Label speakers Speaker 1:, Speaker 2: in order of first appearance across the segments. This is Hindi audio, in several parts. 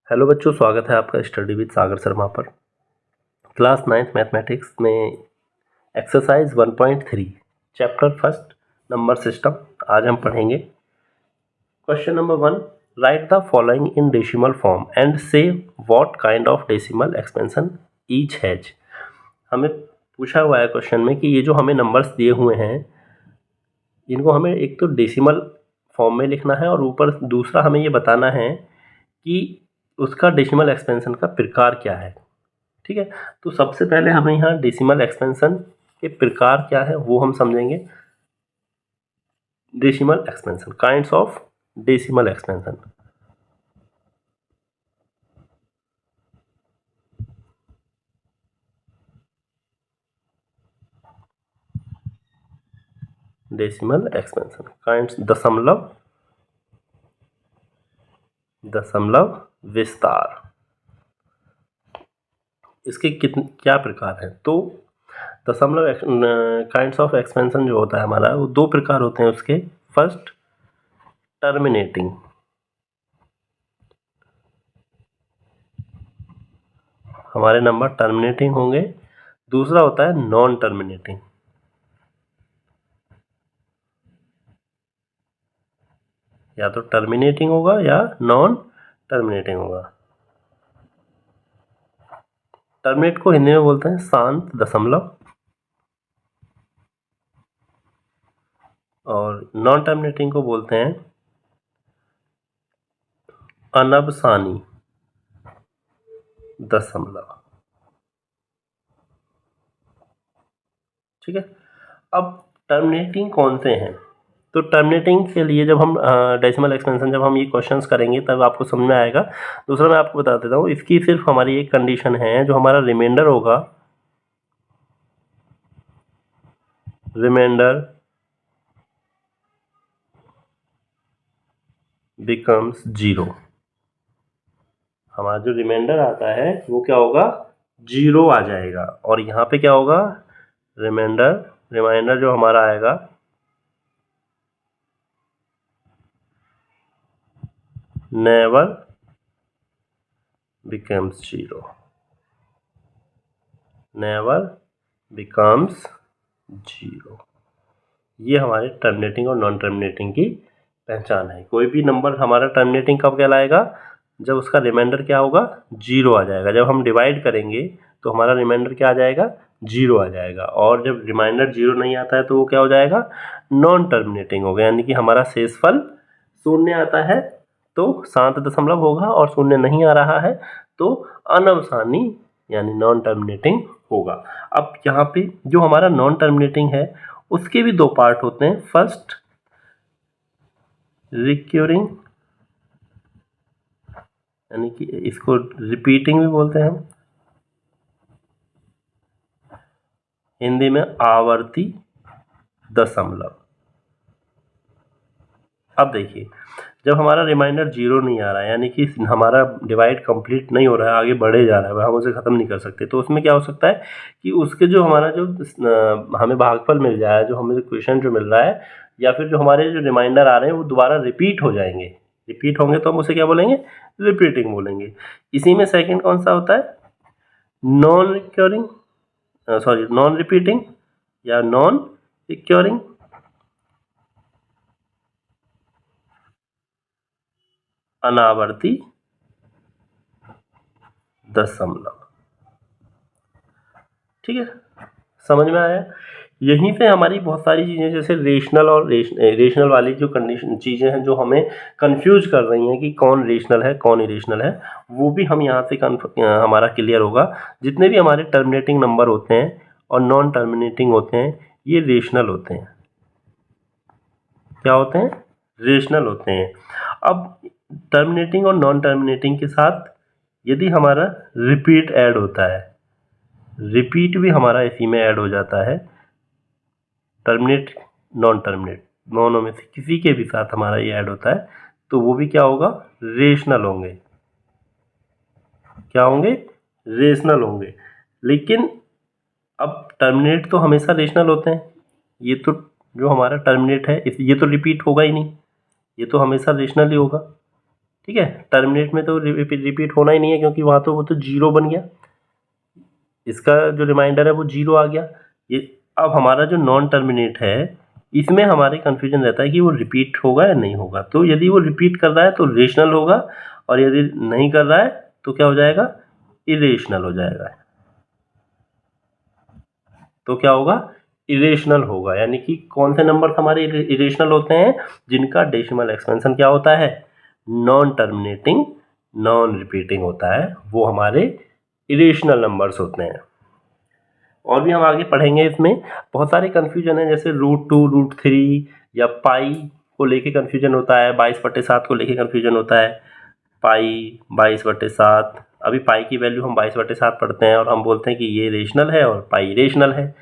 Speaker 1: हेलो बच्चों, स्वागत है आपका स्टडी विद सागर शर्मा पर। क्लास 9th मैथमेटिक्स में exercise 1.3 chapter first number system आज हम पढ़ेंगे। Question number 1, write the following in decimal form and say what kind of decimal expansion each has. हमें पूछा हुआ है क्वेश्चन में कि ये जो हमें नंबर्स दिए हुए हैं इनको हमें एक तो डेसिमल फॉर्म में लिखना है और ऊपर दूसरा हमें ये बताना है कि उसका डेसिमल एक्सपेंशन का प्रकार क्या है। ठीक है, तो सबसे पहले हमें यहाँ डेसिमल एक्सपेंशन के प्रकार क्या है वो हम समझेंगे। Decimal expansion, kinds of decimal expansion. Decimal expansion kinds, दशमलव विस्तार, इसके क्या प्रकार हैं। तो दशमलव काइंड्स ऑफ एक्सपेंशन जो होता है हमारा वो दो प्रकार होते हैं उसके। फर्स्ट, टर्मिनेटिंग, हमारे नंबर टर्मिनेटिंग होंगे। दूसरा होता है नॉन टर्मिनेटिंग, या तो टर्मिनेटिंग होगा या नॉन टर्मिनेटिंग होगा। टर्मिनेट को हिंदी में बोलते हैं शांत दशमलव, और नॉन टर्मिनेटिंग को बोलते हैं अनवसानी दशमलव। ठीक है, अब टर्मिनेटिंग कौन से हैं। तो टर्मिनेटिंग के लिए जब हम डेसिमल एक्सपेंशन जब हम ये क्वेश्चंस करेंगे तब आपको समझ में आएगा। दूसरा मैं आपको बता देता हूँ, इसकी सिर्फ हमारी एक कंडीशन है, जो हमारा रिमाइंडर होगा, रिमाइंडर बिकम्स जीरो। हमारा जो रिमाइंडर आता है वो क्या होगा, जीरो आ जाएगा। और यहाँ पे क्या होगा, रिमाइंडर जो हमारा आएगा never becomes zero, never becomes zero. ये हमारे टर्मिनेटिंग और नॉन टर्मिनेटिंग की पहचान है। कोई भी नंबर हमारा टर्मिनेटिंग कब कहलाएगा, जब उसका रिमाइंडर क्या होगा, जीरो आ जाएगा। जब हम डिवाइड करेंगे तो हमारा रिमाइंडर क्या आ जाएगा, जीरो आ जाएगा। और जब रिमाइंडर जीरो नहीं आता है तो वो क्या हो जाएगा, नॉन टर्मिनेटिंग हो गया। यानी कि हमारा शेषफल शून्य आता है तो शांत दशमलव होगा, और शून्य नहीं आ रहा है तो अनवसानी यानी नॉन टर्मिनेटिंग होगा। अब यहाँ पे जो हमारा नॉन टर्मिनेटिंग है उसके भी दो पार्ट होते हैं। फर्स्ट, रिक्यूरिंग, यानी कि इसको रिपीटिंग भी बोलते हैं हम, हिंदी में आवर्ती दशमलव। अब देखिए, जब हमारा रिमाइंडर जीरो नहीं आ रहा है, यानी कि हमारा डिवाइड कंप्लीट नहीं हो रहा है, आगे बढ़े जा रहा है, हम उसे ख़त्म नहीं कर सकते, तो उसमें क्या हो सकता है कि उसके जो हमारा जो हमें भागफल मिल जाए, जो हमें क्वेश्चन जो मिल रहा है, या फिर जो हमारे जो रिमाइंडर आ रहे हैं वो दोबारा रिपीट हो जाएंगे। रिपीट होंगे तो हम उसे क्या बोलेंगे, रिपीटिंग बोलेंगे। इसी में सेकेंड कौन सा होता है, non recurring, sorry non repeating या नॉन रिक्योरिंग। अनावर्ती दशमलव। ठीक है, समझ में आया। यहीं पे हमारी बहुत सारी चीज़ें, जैसे रेशनल और रेशनल वाली जो कंडीशन चीज़ें हैं जो हमें कंफ्यूज कर रही हैं कि कौन रेशनल है कौन इरेशनल है, वो भी हम यहाँ से हमारा क्लियर होगा। जितने भी हमारे टर्मिनेटिंग नंबर होते हैं और नॉन टर्मिनेटिंग होते हैं ये रेशनल होते हैं। क्या होते हैं, रेशनल होते हैं। अब टर्मिनेटिंग और नॉन टर्मिनेटिंग के साथ यदि हमारा रिपीट ऐड होता है, रिपीट भी हमारा इसी में ऐड हो जाता है, टर्मिनेट नॉन टर्मिनेट दोनों में से किसी के भी साथ हमारा ये ऐड होता है, तो वो भी क्या होगा, रेशनल होंगे। क्या होंगे, रेशनल होंगे। लेकिन अब टर्मिनेट तो हमेशा रेशनल होते हैं, ये तो जो हमारा टर्मिनेट है ये तो रिपीट होगा ही नहीं, ये तो हमेशा रेशनल ही होगा। ठीक है, टर्मिनेट में तो रिपीट होना ही नहीं है क्योंकि वहाँ तो वो तो जीरो बन गया, इसका जो रिमाइंडर है वो जीरो आ गया। ये अब हमारा जो नॉन टर्मिनेट है इसमें हमारे कन्फ्यूजन रहता है कि वो रिपीट होगा या नहीं होगा। तो यदि वो रिपीट कर रहा है तो रेशनल होगा, और यदि नहीं कर रहा है तो क्या हो जाएगा, इरेशनल हो जाएगा। तो क्या होगा, इरेशनल होगा। यानी कि कौन से नंबर हमारे इरेशनल होते हैं, जिनका डेसिमल एक्सपेंशन क्या होता है, नॉन टर्मिनेटिंग नॉन रिपीटिंग होता है, वो हमारे इरेशनल नंबर्स होते हैं। और भी हम आगे पढ़ेंगे, इसमें बहुत सारे कन्फ्यूजन है, जैसे √2 √3 या पाई को लेके कन्फ्यूजन होता है, 22/7 को लेके कन्फ्यूजन होता है, पाई 22/7। अभी पाई की वैल्यू हम 22/7 पढ़ते हैं और हम बोलते हैं कि ये रेशनल है और पाई रेशनल है,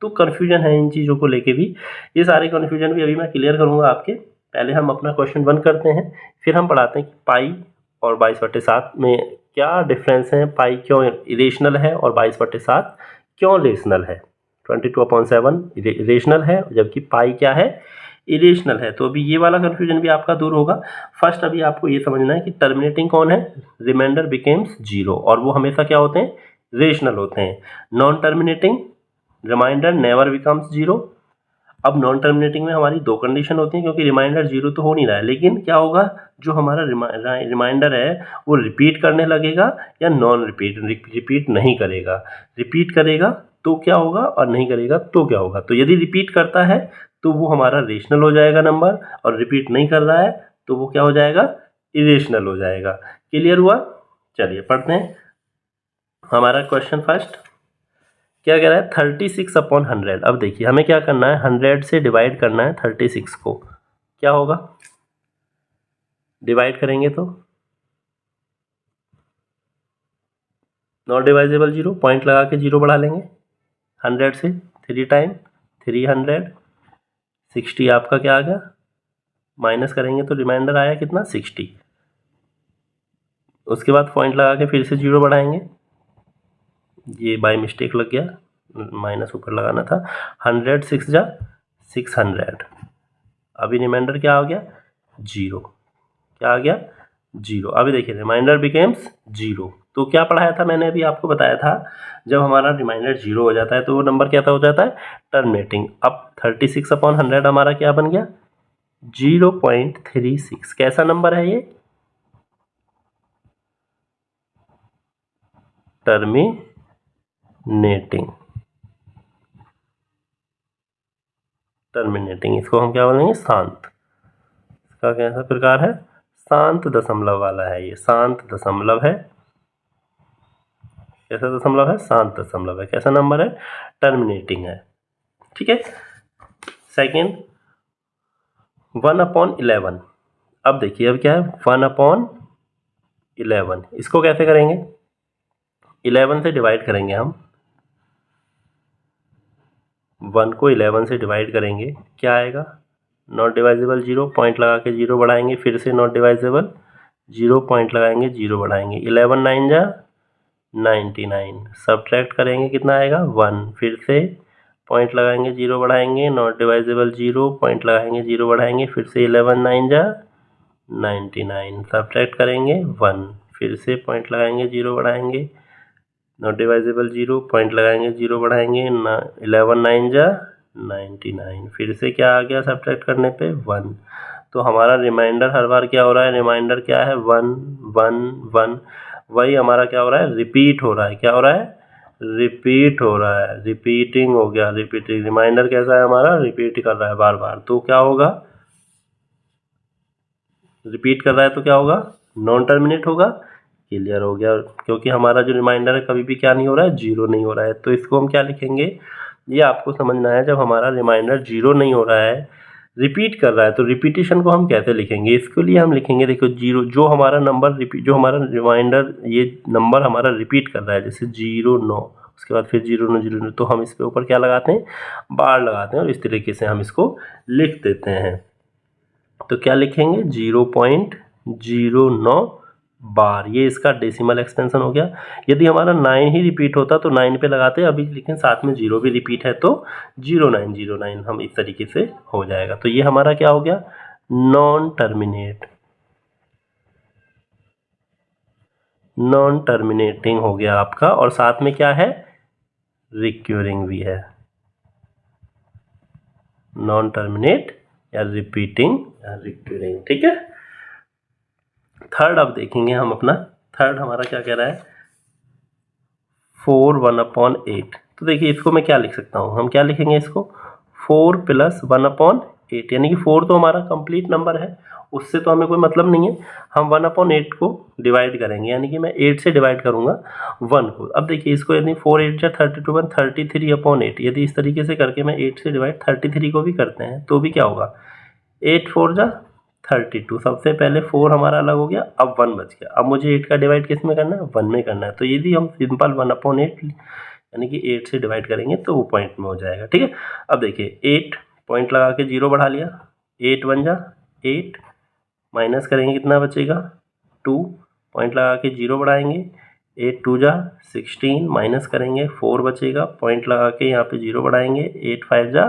Speaker 1: तो कन्फ्यूजन है इन चीज़ों को लेके भी। ये सारे कन्फ्यूजन भी अभी मैं क्लियर करूँगा आपके। पहले हम अपना क्वेश्चन 1 करते हैं, फिर हम पढ़ाते हैं कि पाई और 22/7 में क्या डिफरेंस है, पाई क्यों इरेशनल है और 22/7 क्यों रेशनल है। 22/7 रेशनल है जबकि पाई क्या है, इरेशनल है। तो अभी ये वाला कन्फ्यूजन भी आपका दूर होगा। फर्स्ट अभी आपको ये समझना है कि टर्मिनेटिंग कौन है, रिमाइंडर बिकेम्स जीरो, और वो हमेशा क्या होते हैं, रेशनल होते हैं। Non terminating remainder never becomes zero. अब नॉन टर्मिनेटिंग में हमारी दो कंडीशन होती हैं, क्योंकि रिमाइंडर जीरो तो हो नहीं रहा है, लेकिन क्या होगा, जो हमारा रिमाइंडर है वो रिपीट करने लगेगा या नॉन रिपीट नहीं करेगा। रिपीट करेगा तो क्या होगा और नहीं करेगा तो क्या होगा। तो यदि रिपीट करता है तो वो हमारा रेशनल हो जाएगा नंबर, और रिपीट नहीं कर रहा है तो वो क्या हो जाएगा, इरेशनल हो जाएगा। क्लियर हुआ। चलिए पढ़ते हैं हमारा क्वेश्चन फर्स्ट। क्या कह रहा है, 36/100। अब देखिए हमें क्या करना है, 100 से डिवाइड करना है 36 को। क्या होगा, डिवाइड करेंगे तो नॉट डिवाइजेबल जीरो, पॉइंट लगा के जीरो बढ़ा लेंगे 100 से, 3 टाइम 300, 60 आपका क्या आ गया, माइनस करेंगे तो रिमाइंडर आया कितना, 60। उसके बाद पॉइंट लगा के फिर से जीरो बढ़ाएंगे, ये बाय मिस्टेक लग गया, माइनस ऊपर लगाना था। 100 6 जा 600। अभी रिमाइंडर क्या आ गया, जीरो। क्या आ गया, जीरो। अभी देखिए रिमाइंडर बिकेम्स जीरो। तो क्या पढ़ाया था मैंने, अभी आपको बताया था, जब हमारा रिमाइंडर जीरो हो जाता है तो वो नंबर क्या हो जाता है, टर्मिनेटिंग। अब 36/100 हमारा क्या बन गया, 0.36। कैसा नंबर है ये, टर्मिनेटिंग। इसको हम क्या बोलेंगे, शांत। इसका कैसा प्रकार है, शांत दशमलव वाला है, ये शांत दशमलव है। कैसा दशमलव है, शांत दशमलव है। कैसा नंबर है, टर्मिनेटिंग है। ठीक है। सेकेंड 1/11। अब देखिए अब क्या है, 1/11। इसको कैसे करेंगे, 11 से डिवाइड करेंगे हम, 1 को 11 से डिवाइड करेंगे, क्या आएगा, नॉट डिवाइजेबल जीरो, पॉइंट लगा के जीरो बढ़ाएंगे, फिर से नॉट डिवाइजेबल जीरो, पॉइंट लगाएंगे जीरो बढ़ाएंगे, 11 9 जा 99। सब्ट्रैक्ट करेंगे कितना आएगा, 1। फिर से पॉइंट लगाएंगे जीरो बढ़ाएंगे, नॉट डिवाइजेबल जीरो, पॉइंट लगाएंगे जीरो बढ़ाएंगे, फिर से 11 9 जा 99। सब्ट्रैक्ट करेंगे 1, फिर से पॉइंट लगाएंगे जीरो बढ़ाएंगे, नॉट डिवाइजेबल जीरो, पॉइंट लगाएंगे जीरो बढ़ाएंगे, 11 9 जा 99। फिर से क्या आ गया सब्ट्रैक्ट करने पे, 1। तो हमारा रिमाइंडर हर बार क्या हो रहा है, रिमाइंडर क्या है, 1 1 1। वही हमारा क्या हो रहा है, रिपीट हो रहा है। क्या हो रहा है, रिपीट हो रहा है, रिपीटिंग हो गया, रिपीटिंग। रिमाइंडर कैसा है हमारा, रिपीट कर रहा है बार बार, तो क्या होगा, रिपीट कर रहा है तो क्या होगा, नॉन टर्मिनेट होगा। क्लियर हो गया, क्योंकि हमारा जो रिमाइंडर है कभी भी क्या नहीं हो रहा है, जीरो नहीं हो रहा है। तो इसको हम क्या लिखेंगे, ये आपको समझना है, जब हमारा रिमाइंडर जीरो नहीं हो रहा है, रिपीट कर रहा है, तो रिपीटिशन को हम कैसे लिखेंगे। इसके लिए हम लिखेंगे, देखो जीरो, जो हमारा नंबर रिपीट, जो हमारा रिमाइंडर ये नंबर हमारा रिपीट कर रहा है, जैसे 0 9, उसके बाद फिर 0 9 0 9, तो हम इस पे ऊपर क्या लगाते हैं, बार लगाते हैं, और इस तरीके से हम इसको लिख देते हैं। तो क्या लिखेंगे, 0.09 बार, ये इसका डेसिमल एक्सपेंशन हो गया। यदि हमारा 9 ही रिपीट होता तो 9 पे लगाते, अभी लेकिन साथ में 0 भी रिपीट है तो 0909 हम इस तरीके से हो जाएगा। तो ये हमारा क्या हो गया, नॉन टर्मिनेट। नॉन टर्मिनेटिंग हो गया आपका, और साथ में क्या है, रिक्यूरिंग भी है, नॉन टर्मिनेट या रिपीटिंग या रिक्यूरिंग। ठीक है। थर्ड अब देखेंगे हम अपना, थर्ड हमारा क्या कह रहा है, 4 1/8। तो देखिए इसको मैं क्या लिख सकता हूँ, हम क्या लिखेंगे इसको, 4 + 1/8, यानी कि 4 तो हमारा कंप्लीट नंबर है, उससे तो हमें कोई मतलब नहीं है। हम 1/8 को डिवाइड करेंगे, यानी कि मैं 8 से डिवाइड करूंगा 1 को। अब देखिए इसको, यदि 4 8 जा 32 1 33/8, यदि इस तरीके से करके मैं 8 से डिवाइड 33 को भी करते हैं तो भी क्या होगा, 8 4 जा 32। सबसे पहले 4 हमारा अलग हो गया, अब 1 बच गया। अब मुझे 8 का डिवाइड किस में करना है, 1 में करना है। तो यदि हम सिंपल 1/8 यानी कि 8 से डिवाइड करेंगे तो वो पॉइंट में हो जाएगा। ठीक है। अब देखिए 8 पॉइंट लगा के 0 बढ़ा लिया, 8 1 जा 8, माइनस करेंगे कितना बचेगा, 2 पॉइंट लगा के 0 बढ़ाएंगे, 8 2 जा 16, माइनस करेंगे 4 बचेगा, पॉइंट लगा के यहाँ पे 0 बढ़ाएंगे, 8 5 जा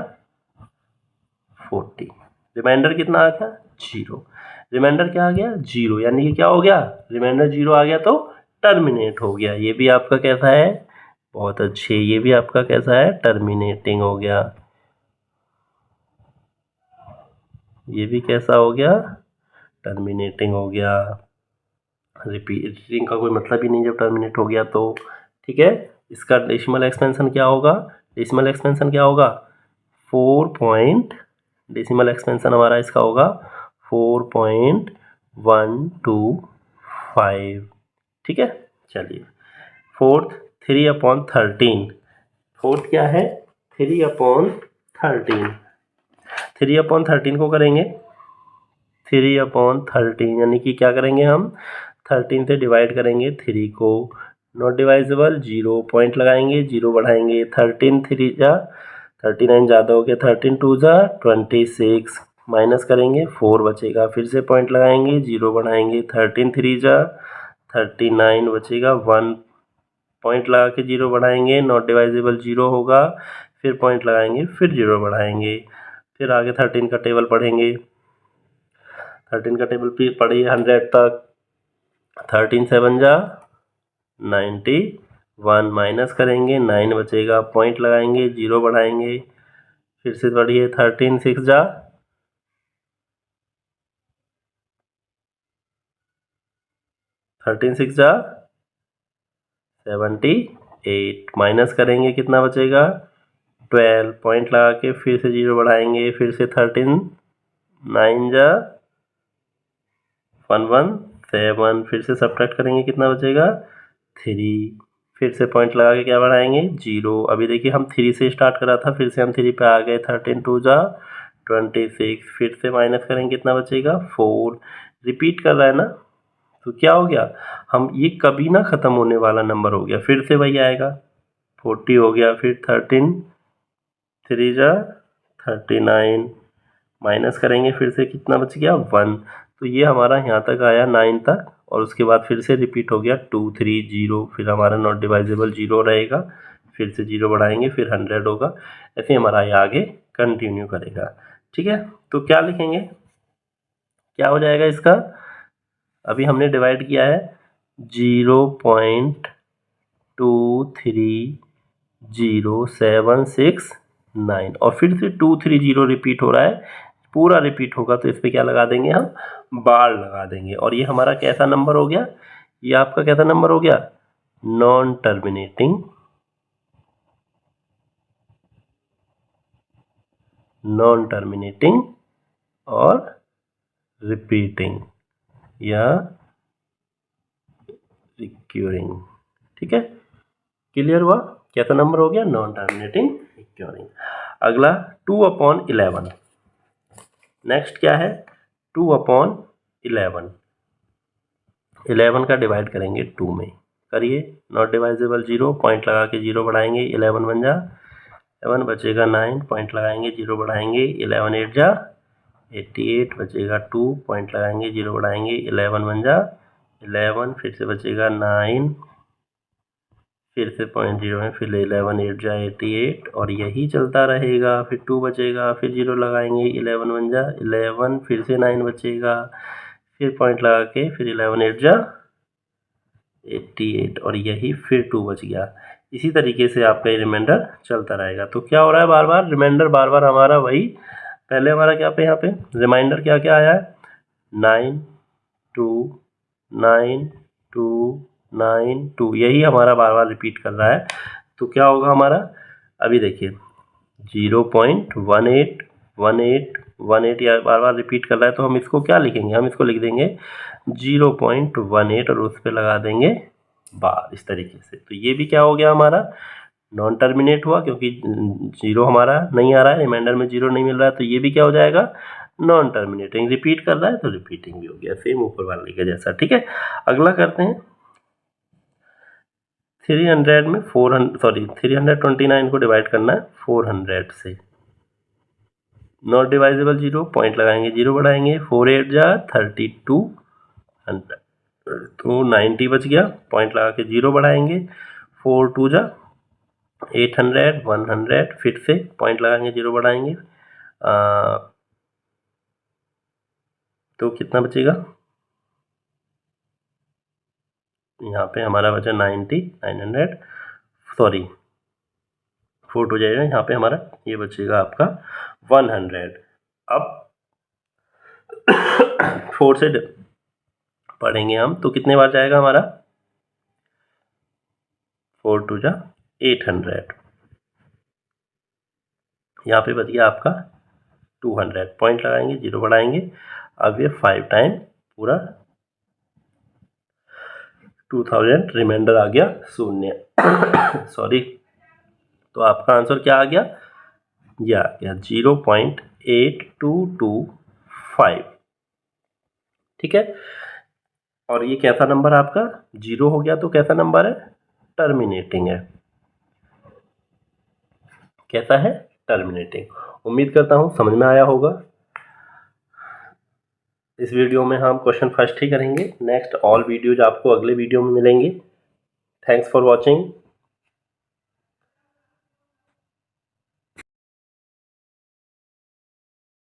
Speaker 1: 40, रिमाइंडर कितना आ गया, 0। रिमाइंडर क्या आ गया, 0, यानी कि क्या हो गया, रिमाइंडर 0 आ गया तो टर्मिनेट हो गया। ये भी आपका कैसा है, बहुत अच्छे, ये भी आपका कैसा है, टर्मिनेटिंग हो गया। ये भी कैसा हो गया, टर्मिनेटिंग हो गया। रिपीटिंग का कोई मतलब ही नहीं जब टर्मिनेट हो गया तो। ठीक है। इसका डेसिमल एक्सपेंशन क्या होगा, डेसिमल एक्सपेंशन क्या होगा, 4 डेसिमल एक्सपेंशन हमारा इसका होगा 4.125। ठीक है। चलिए फोर्थ 3/13, फोर्थ क्या है, 3/13, 3/13 को करेंगे, 3/13 यानी कि क्या करेंगे हम, 13 से डिवाइड करेंगे 3 को, नॉट डिवाइजेबल, 0 पॉइंट लगाएंगे, 0 बढ़ाएंगे, 13 3 जा 39 ज़्यादा हो गया, 13 2 जा 26, माइनस करेंगे 4 बचेगा, फिर से पॉइंट लगाएंगे, 0 बढ़ाएंगे, 13 3 जा 39 बचेगा, 1 पॉइंट लगा के 0 बढ़ाएंगे, नॉट डिवाइजेबल 0 होगा, फिर पॉइंट लगाएंगे, फिर 0 बढ़ाएंगे, फिर आगे 13 का टेबल पढ़ेंगे, 13 का टेबल भी पढ़िए 100 तक, 13 7 जा 91, माइनस करेंगे 9 बचेगा, पॉइंट लगाएंगे, 0 बढ़ाएंगे, फिर से पढ़िए 13 6 जा 78, माइनस करेंगे कितना बचेगा, 12, पॉइंट लगा के फिर से 0 बढ़ाएंगे, फिर से 13 9 जा 117, फिर से सब्ट्रैक्ट करेंगे कितना बचेगा, 3, फिर से पॉइंट लगा के क्या बढ़ाएंगे, 0। अभी देखिए हम 3 से स्टार्ट करा था, फिर से हम 3 पे आ गए, 13 2 जा 26, फिर से माइनस करेंगे कितना बचेगा, 4। रिपीट कर रहा है ना, तो क्या हो गया, हम ये कभी ना ख़त्म होने वाला नंबर हो गया, फिर से वही आएगा, 40 हो गया, फिर 13 3 जा 39, माइनस करेंगे फिर से कितना बच गया, 1। तो ये हमारा यहाँ तक आया 9 तक, और उसके बाद फिर से रिपीट हो गया 2 3 0, फिर हमारा नॉट डिवाइजेबल 0 रहेगा, फिर से 0 बढ़ाएंगे, फिर 100 होगा, ऐसे हमारा ये आगे कंटिन्यू करेगा। ठीक है। तो क्या लिखेंगे, क्या हो जाएगा इसका, अभी हमने डिवाइड किया है 0.23079, और फिर से 230 रिपीट हो रहा है, पूरा रिपीट होगा तो इस पर क्या लगा देंगे हम, बार लगा देंगे, और ये हमारा कैसा नंबर हो गया, ये आपका कैसा नंबर हो गया, नॉन टर्मिनेटिंग, नॉन टर्मिनेटिंग और रिपीटिंग या रिक्यूरिंग। ठीक है, क्लियर हुआ, कैसा नंबर हो गया, नॉन टर्मिनेटिंग रिक्यूरिंग। अगला 2/11, नेक्स्ट क्या है, 2/11, 11 का डिवाइड करेंगे 2 में, करिए, नॉट डिवाइजेबल 0, पॉइंट लगा के 0 बढ़ाएंगे, 11 1 जा 11 बचेगा, 9 पॉइंट लगाएंगे 0 बढ़ाएंगे, 11 8 जा 88 बचेगा, 2 पॉइंट लगाएंगे 0 बढ़ाएंगे, 11 1 जा 11, फिर से बचेगा 9, फिर से 0.0 में, फिर 11 8 जा 88, और यही चलता रहेगा, फिर 2 बचेगा, फिर 0 लगाएंगे, 11 1 जा 11, फिर से 9 बचेगा, फिर पॉइंट लगा के फिर 11 8 जा 88 और यही फिर 2 बच गया। इसी तरीके से आपका ये रिमाइंडर चलता रहेगा। तो क्या हो रहा है, बार बार रिमाइंडर बार बार हमारा वही, पहले हमारा क्या पे यहाँ पे रिमाइंडर क्या क्या आया है 9 2 9 2 9 2, यही हमारा बार बार रिपीट कर रहा है। तो क्या होगा हमारा, अभी देखिए 0.18 या बार बार रिपीट कर रहा है, तो हम इसको क्या लिखेंगे, हम इसको लिख देंगे 0.18 और उस पर लगा देंगे बार, इस तरीके से। तो ये भी क्या हो गया हमारा, नॉन टर्मिनेट हुआ, क्योंकि जीरो हमारा नहीं आ रहा है, रिमाइंडर में जीरो नहीं मिल रहा है, तो ये भी क्या हो जाएगा, नॉन टर्मिनेटिंग। रिपीट कर रहा है तो रिपीटिंग भी हो गया, सेम ऊपर वाले के जैसा। ठीक है, अगला करते हैं 300 में 329 को डिवाइड करना है 400 से। नॉट डिवाइजेबल जीरो, पॉइंट लगाएंगे, जीरो बढ़ाएंगे, 4 8 जा 3200, तो 90 बच गया, पॉइंट लगा के जीरो बढ़ाएंगे, 4 2 जा 800 100, फिर से पॉइंट लगाएंगे, जीरो बढ़ाएंगे, तो कितना बचेगा, यहाँ पे हमारा बचा 90 900, सॉरी 4 2 जाएगा, यहाँ पे हमारा ये बचेगा आपका 100। अब 4 से पढ़ेंगे हम, तो कितने बार जाएगा हमारा, 4 2 जा 800, यहाँ पे बच गया आपका 200, पॉइंट लगाएंगे, जीरो बढ़ाएंगे, अब ये 5 टाइम पूरा 2000 रिमाइंडर आ गया शून्य। सॉरी, तो आपका आंसर क्या आ गया, ये आ गया 0.8225। ठीक है, और ये कैसा नंबर आपका जीरो हो गया, तो कैसा नंबर है, टर्मिनेटिंग है। कैसा है, टर्मिनेटिंग। उम्मीद करता हूँ समझ में आया होगा। इस वीडियो में हम क्वेश्चन फर्स्ट ही करेंगे, नेक्स्ट ऑल वीडियोज आपको अगले वीडियो में मिलेंगे। Thanks for watching.